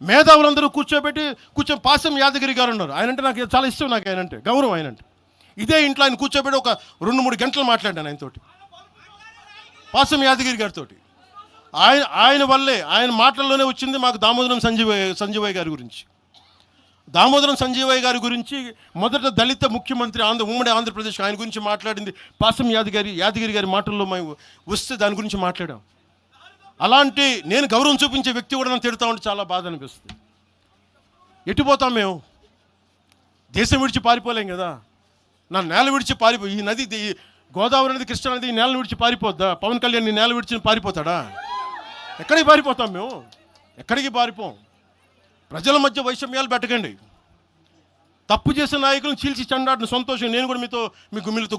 మేధావులందరూ కూర్చొని పాసం యాదగిరి గారు ఉన్నారు. ఆయనంటే నాకు చాలా ఇష్టం, నాకు ఆయనంటే గౌరవం. ఆయనంటే ఇదే ఇంట్లో ఆయన కూర్చోబెట్టి ఒక 2-3 గంటలు మాట్లాడాను ఆయనతోటి, పాసం యాదగిరి గారితో. ఆయన వల్లే, ఆయన మాటల్లోనే వచ్చింది మాకు దామోదరం సంజీవయ్య గారి గురించి. దామోదరం సంజీవయ్య గారి గురించి మొదట దళిత ముఖ్యమంత్రి ఉమ్మడి ఆంధ్రప్రదేశ్, ఆయన గురించి మాట్లాడింది పాసం యాదగిరి గారి మాటల్లో మేము వస్తే దాని గురించి మాట్లాడాం. అలాంటి నేను గౌరవం చూపించే వ్యక్తి కూడా నన్ను తిడతా ఉంటే చాలా బాధ అనిపిస్తుంది. ఎటుపోతాం మేము? దేశం విడిచి పారిపోలేం కదా. నా నేల విడిచి ఈ నది, గోదావరి నది, కృష్ణా నది ఈ నేలను విడిచి పారిపోద్దా? పవన్ కళ్యాణ్ ఈ నేల విడిచి పారిపోతాడా? ఎక్కడికి పారిపోతాం మేము? ఎక్కడికి పారిపోం. ప్రజల మధ్య వైషమ్యాలు పెట్టకండి. తప్పు చేసిన నాయకులను చీల్చి చెండాడిన సంతోషం నేను కూడా మీతో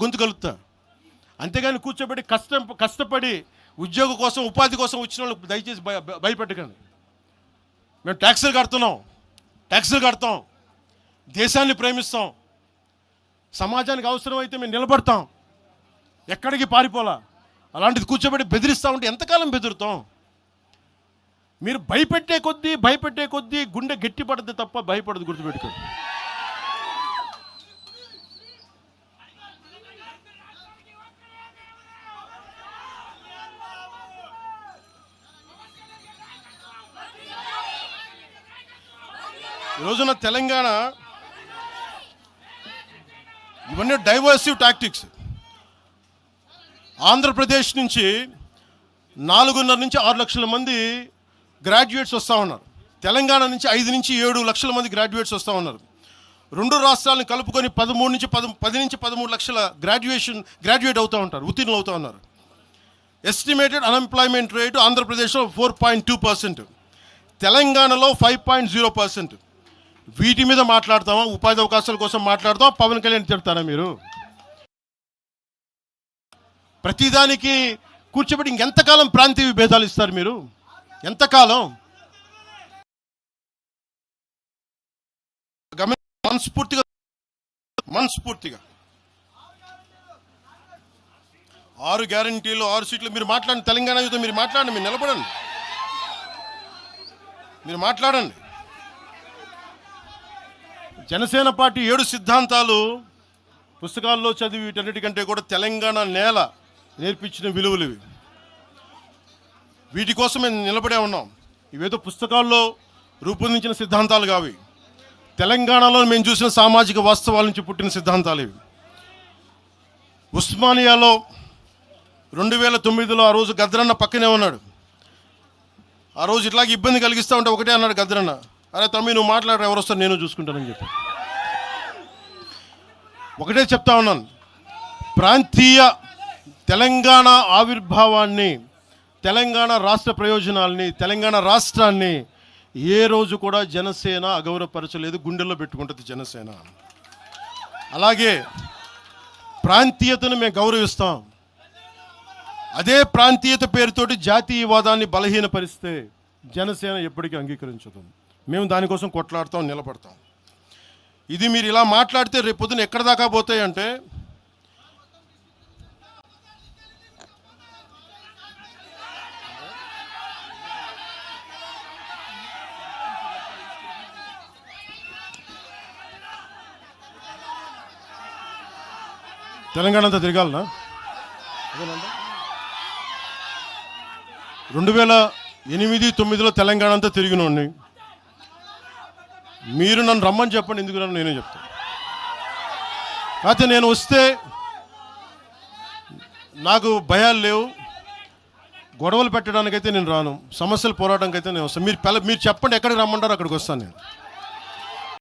గొంతు కలుపుతా. అంతేగాని కూర్చోబెట్టి కష్టపడి ఉద్యోగం కోసం, ఉపాధి కోసం వచ్చిన వాళ్ళకి దయచేసి భయపెట్టకండి. మేము ట్యాక్సులు కడతాం, దేశాన్ని ప్రేమిస్తాం, సమాజానికి అవసరమైతే మేము నిలబడతాం, ఎక్కడికి పారిపోలా. అలాంటిది కూర్చోబెట్టి బెదిరిస్తూ ఉంటే ఎంతకాలం బెదురుతాం? మీరు భయపెట్టే కొద్దీ గుండె గట్టిపడద్దు తప్ప భయపడదు, గుర్తుపెట్టుకోండి. ఈరోజున తెలంగాణ ఇవన్నీ డైవర్సివ్ టాక్టిక్స్. ఆంధ్రప్రదేశ్ నుంచి 4.5 నుంచి 6 లక్షల మంది గ్రాడ్యుయేట్స్ వస్తూ ఉన్నారు. తెలంగాణ నుంచి 5 నుంచి 7 లక్షల మంది గ్రాడ్యుయేట్స్ వస్తూ ఉన్నారు. 2 రాష్ట్రాలను కలుపుకొని 10 నుంచి 13 లక్షల గ్రాడ్యుయేట్ అవుతూ ఉంటారు, ఉత్తీర్ణులు అవుతూ ఉన్నారు. ఎస్టిమేటెడ్ అన్ఎంప్లాయ్మెంట్ రేటు ఆంధ్రప్రదేశ్లో 4.2%, తెలంగాణలో 5.0%. వీటి మీద మాట్లాడతామా? ఉపాధి అవకాశాల కోసం మాట్లాడతామా? పవన్ కళ్యాణ్ తిడతారా మీరు? ప్రతిదానికి కూర్చోబెట్టి ఇంకెంతకాలం ప్రాంతీయ విభేదాలు ఇస్తారు మీరు? ఎంతకాలం? మనస్ఫూర్తిగా 6 గ్యారంటీలు, 6 సీట్లు మీరు మాట్లాడండి. తెలంగాణ యువత మీరు మాట్లాడండి, మీరు నిలబడండి, మీరు మాట్లాడండి. జనసేన పార్టీ 7 సిద్ధాంతాలు పుస్తకాల్లో చదివి వీటన్నిటికంటే కూడా తెలంగాణ నేల నేర్పించిన విలువలు ఇవి. వీటి కోసం మేము నిలబడే ఉన్నాం. ఇవేదో పుస్తకాల్లో రూపొందించిన సిద్ధాంతాలు కావి. తెలంగాణలో మేము చూసిన సామాజిక వాస్తవాల నుంచి పుట్టిన సిద్ధాంతాలు ఇవి. ఉస్మానియాలో 2009లో ఆ రోజు గద్రన్న పక్కనే ఉన్నాడు. ఆ రోజు ఇట్లాగే ఇబ్బంది కలిగిస్తూ ఉంటే ఒకటే అన్నాడు గద్రన్న, అరే తమ్మి నువ్వు మాట్లాడరు, ఎవరు వస్తారు నేను చూసుకుంటానని చెప్పి. ఒకటే చెప్తా ఉన్నాను, ప్రాంతీయ తెలంగాణ ఆవిర్భావాన్ని, తెలంగాణ రాష్ట్ర ప్రయోజనాల్ని, తెలంగాణ రాష్ట్రాన్ని ఏ రోజు కూడా జనసేన అగౌరవపరచలేదు, గుండెల్లో పెట్టుకుంటుంది జనసేన. అలాగే ప్రాంతీయతను మేము గౌరవిస్తాం. అదే ప్రాంతీయత పేరుతోటి జాతీయవాదాన్ని బలహీనపరిస్తే జనసేన ఎప్పటికీ అంగీకరించదు. మేము దానికోసం కొట్లాడతాం, నిలబడతాం. ఇది మీరు ఇలా మాట్లాడితే రేపు పొద్దున ఎక్కడ దాకా పోతాయంటే, తెలంగాణ అంతా తిరగాలనా? 2008-9లో తెలంగాణ అంతా తిరిగినోడిని. మీరు నన్ను రమ్మని చెప్పండి, ఎందుకు నన్ను నేనే చెప్తాను. అయితే నేను వస్తే నాకు భయాలు లేవు, గొడవలు పెట్టడానికైతే నేను రాను, సమస్యలు పోరాటానికైతే నేను వస్తాను. మీరు చెప్పండి ఎక్కడికి రమ్మంటారో అక్కడికి వస్తాను నేను.